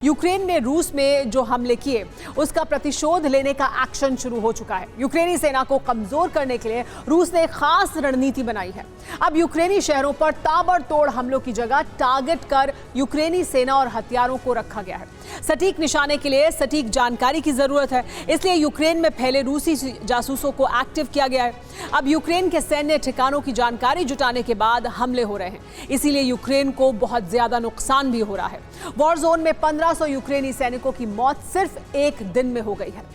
Ukraine ने रूस में जो हमले किए उसका प्रतिशोध लेने का एक्शन शुरू हो चुका है। यूक्रेनी सेना को कमजोर करने के लिए रूस ने खास रणनीति बनाई है। अब यूक्रेनी शहरों पर ताबड़तोड़ हमलों की जगह टारगेट कर यूक्रेनी सेना और हथियारों को रखा गया है। सटीक निशाने के लिए सटीक जानकारी की जरूरत है, इसलिए यूक्रेन में फैले रूसी जासूसों को एक्टिव किया गया है। अब यूक्रेन के सैन्य ठिकानों की जानकारी जुटाने के बाद हमले हो रहे हैं, इसीलिए यूक्रेन को बहुत ज्यादा नुकसान भी हो रहा है। वॉर जोन में 1500 यूक्रेनी सैनिकों की मौत सिर्फ एक दिन में हो गई है।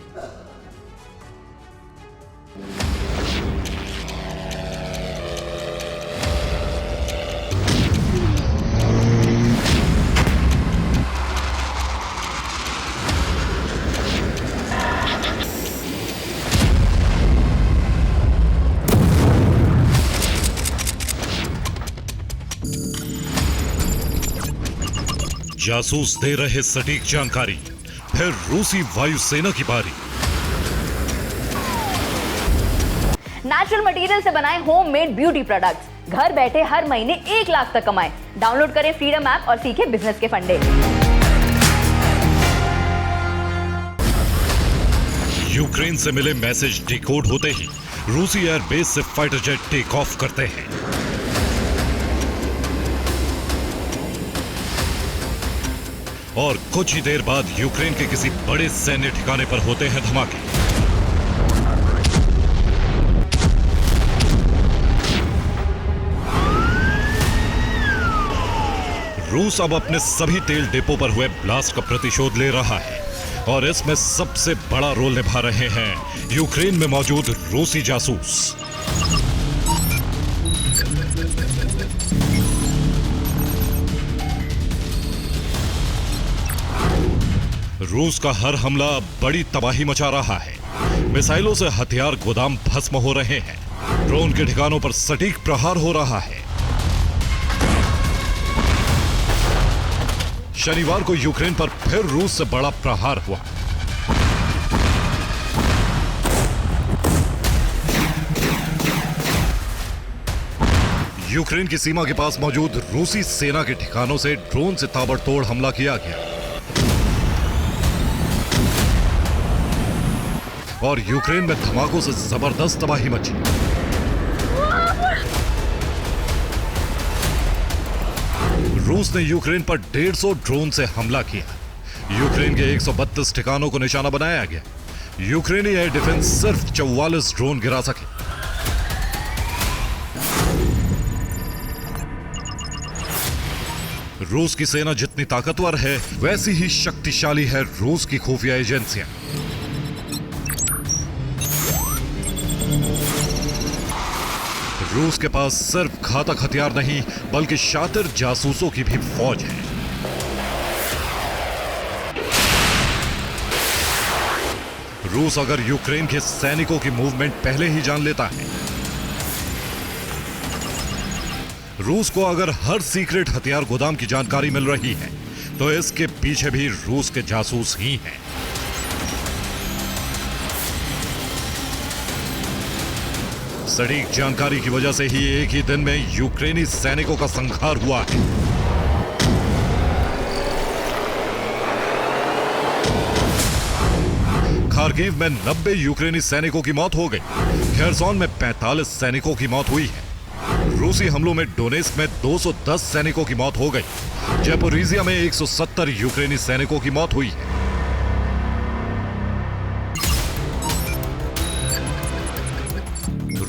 जासूस दे रहे सटीक जानकारी, फिर रूसी वायुसेना की बारी। नेचुरल मटेरियल से बनाए होममेड ब्यूटी प्रोडक्ट्स, घर बैठे हर महीने 1 लाख तक कमाएं। डाउनलोड करें फ्रीडम ऐप और सीखें बिजनेस के फंडे। यूक्रेन से मिले मैसेज डिकोड होते ही रूसी एयरबेस से फाइटर जेट टेक ऑफ करते हैं। और कुछ ही देर बाद यूक्रेन के किसी बड़े सैन्य ठिकाने पर होते हैं धमाके। रूस अब अपने सभी तेल डिपो पर हुए ब्लास्ट का प्रतिशोध ले रहा है और इसमें सबसे बड़ा रोल निभा रहे हैं यूक्रेन में मौजूद रूसी जासूस। रूस का हर हमला बड़ी तबाही मचा रहा है। मिसाइलों से हथियार गोदाम भस्म हो रहे हैं, ड्रोन के ठिकानों पर सटीक प्रहार हो रहा है। शनिवार को यूक्रेन पर फिर रूस से बड़ा प्रहार हुआ। यूक्रेन की सीमा के पास मौजूद रूसी सेना के ठिकानों से ड्रोन से ताबड़तोड़ हमला किया गया और यूक्रेन में धमाकों से जबरदस्त तबाही मची। रूस ने यूक्रेन पर 150 ड्रोन से हमला किया। यूक्रेन के 132 ठिकानों को निशाना बनाया गया। यूक्रेनी एयर डिफेंस सिर्फ 44 ड्रोन गिरा सके। रूस की सेना जितनी ताकतवर है, वैसी ही शक्तिशाली है रूस की खुफिया एजेंसियां। रूस के पास सिर्फ घातक हथियार नहीं, बल्कि शातिर जासूसों की भी फौज है। रूस अगर यूक्रेन के सैनिकों की मूवमेंट पहले ही जान लेता है, रूस को अगर हर सीक्रेट हथियार गोदाम की जानकारी मिल रही है, तो इसके पीछे भी रूस के जासूस ही हैं। सटीक जानकारी की वजह से ही एक ही दिन में यूक्रेनी सैनिकों का संहार हुआ है। खार्किव में 90 यूक्रेनी सैनिकों की मौत हो गई। खेरसोन में 45 सैनिकों की मौत हुई है। रूसी हमलों में डोनेस्क में 210 सैनिकों की मौत हो गई। ज़ैपोरिज़िया में 170 यूक्रेनी सैनिकों की मौत हुई है।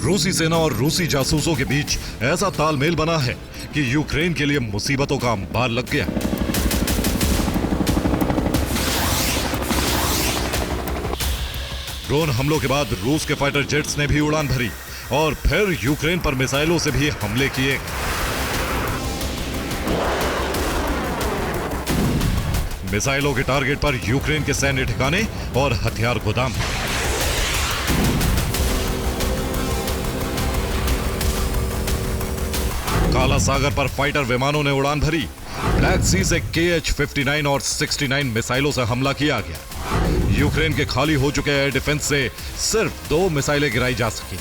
रूसी सेना और रूसी जासूसों के बीच ऐसा तालमेल बना है कि यूक्रेन के लिए मुसीबतों का अंबार लग गया। ड्रोन हमलों के बाद रूस के फाइटर जेट्स ने भी उड़ान भरी और फिर यूक्रेन पर मिसाइलों से भी हमले किए। मिसाइलों के टारगेट पर यूक्रेन के सैन्य ठिकाने और हथियार गोदाम। काला सागर पर फाइटर विमानों ने उड़ान भरी। ब्लैक सी से KH-59 और 69 मिसाइलों से हमला किया गया। यूक्रेन के खाली हो चुके एयर डिफेंस से सिर्फ 2 मिसाइलें गिराई जा सकी।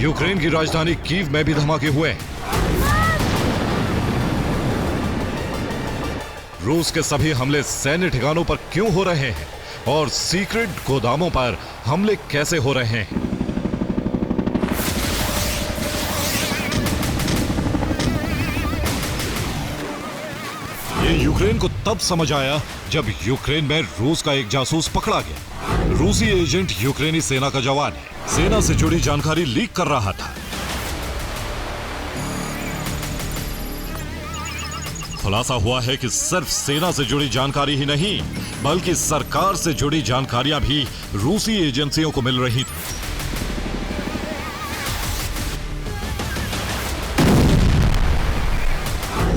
यूक्रेन की राजधानी कीव में भी धमाके हुए हैं। रूस के सभी हमले सैन्य ठिकानों पर क्यों हो रहे हैं और सीक्रेट गोदामों पर हमले कैसे हो रहे हैं? ये यूक्रेन को तब समझ आया जब यूक्रेन में रूस का एक जासूस पकड़ा गया। रूसी एजेंट यूक्रेनी सेना का जवान है, सेना से जुड़ी जानकारी लीक कर रहा था। खुलासा हुआ है कि सिर्फ सेना से जुड़ी जानकारी ही नहीं, बल्कि सरकार से जुड़ी जानकारियां भी रूसी एजेंसियों को मिल रही थी।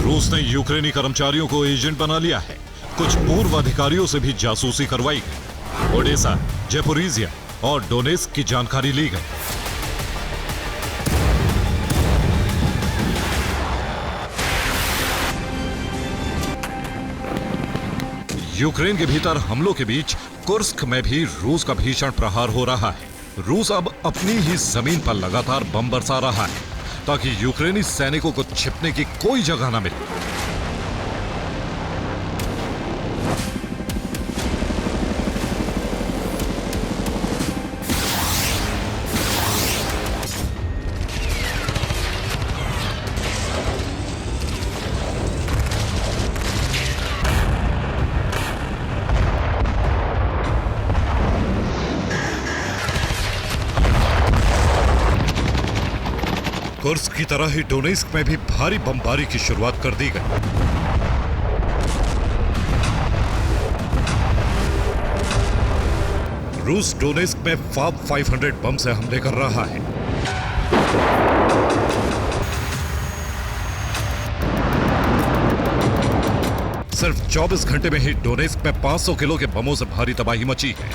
रूस ने यूक्रेनी कर्मचारियों को एजेंट बना लिया है। कुछ पूर्व अधिकारियों से भी जासूसी करवाई गई। ओडेसा, ज़ेपोरिज़िया और डोनेस्क की जानकारी ली गई। यूक्रेन के भीतर हमलों के बीच कुर्स्क में भी रूस का भीषण प्रहार हो रहा है। रूस अब अपनी ही जमीन पर लगातार बम बरसा रहा है ताकि यूक्रेनी सैनिकों को छिपने की कोई जगह न मिले। कुर्स्क की तरह ही डोनेस्क में भी भारी बमबारी की शुरुआत कर दी गई। रूस डोनेस्क में फाब 500 बम से हमले कर रहा है। सिर्फ 24 घंटे में ही डोनेस्क में 500 किलो के बमों से भारी तबाही मची है।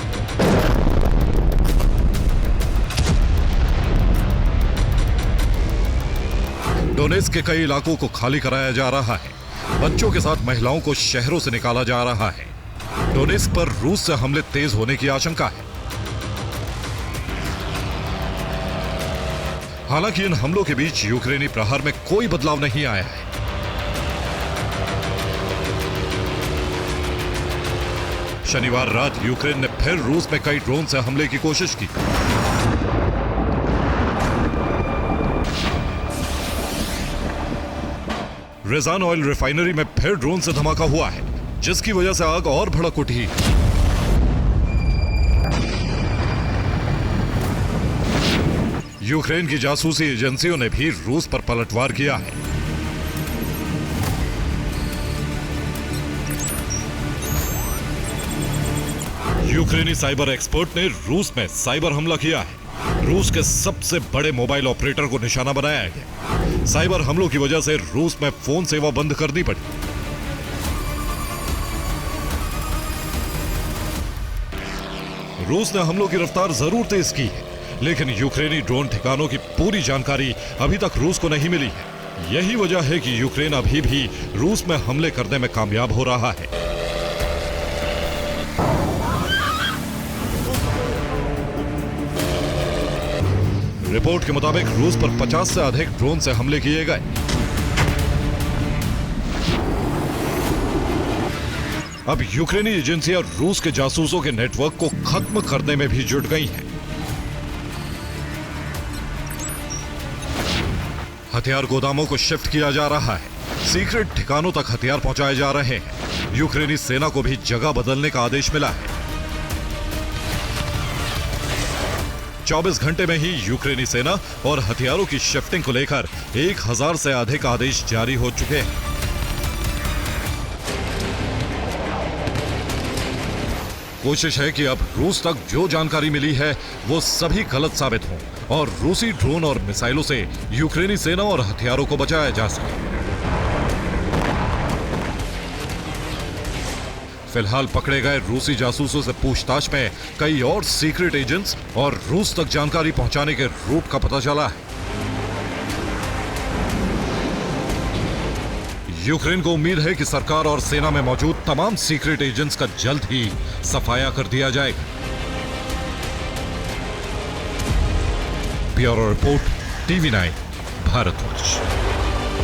डोनेस्क के कई इलाकों को खाली कराया जा रहा है। बच्चों के साथ महिलाओं को शहरों से निकाला जा रहा है। डोनेस्क पर रूस से हमले तेज होने की आशंका है। हालांकि इन हमलों के बीच यूक्रेनी प्रहार में कोई बदलाव नहीं आया है। शनिवार रात यूक्रेन ने फिर रूस में कई ड्रोन से हमले की कोशिश की। रेजान ऑयल रिफाइनरी में फिर ड्रोन से धमाका हुआ है, जिसकी वजह से आग और भड़क उठी। यूक्रेन की जासूसी एजेंसियों ने भी रूस पर पलटवार किया है। यूक्रेनी साइबर एक्सपर्ट ने रूस में साइबर हमला किया है। रूस के सबसे बड़े मोबाइल ऑपरेटर को निशाना बनाया गया। साइबर हमलों की वजह से रूस में फोन सेवा बंद करनी पड़ी। रूस ने हमलों की रफ्तार जरूर तेज की है, लेकिन यूक्रेनी ड्रोन ठिकानों की पूरी जानकारी अभी तक रूस को नहीं मिली है। यही वजह है कि यूक्रेन अभी भी रूस में हमले करने में कामयाब हो रहा है। रिपोर्ट के मुताबिक रूस पर 50 से अधिक ड्रोन से हमले किए गए। अब यूक्रेनी एजेंसियां रूस के जासूसों के नेटवर्क को खत्म करने में भी जुट गई हैं। हथियार गोदामों को शिफ्ट किया जा रहा है। सीक्रेट ठिकानों तक हथियार पहुंचाए जा रहे हैं। यूक्रेनी सेना को भी जगह बदलने का आदेश मिला है। 24 घंटे में ही यूक्रेनी सेना और हथियारों की शिफ्टिंग को लेकर 1000 से अधिक आदेश जारी हो चुके हैं। कोशिश है कि अब रूस तक जो जानकारी मिली है वो सभी गलत साबित हों और रूसी ड्रोन और मिसाइलों से यूक्रेनी सेना और हथियारों को बचाया जा सके। फिलहाल पकड़े गए रूसी जासूसों से पूछताछ में कई और सीक्रेट एजेंट्स और रूस तक जानकारी पहुंचाने के रूट का पता चला है। यूक्रेन को उम्मीद है कि सरकार और सेना में मौजूद तमाम सीक्रेट एजेंट्स का जल्द ही सफाया कर दिया जाएगा। Bureau report, TV9 Bharatvarsh.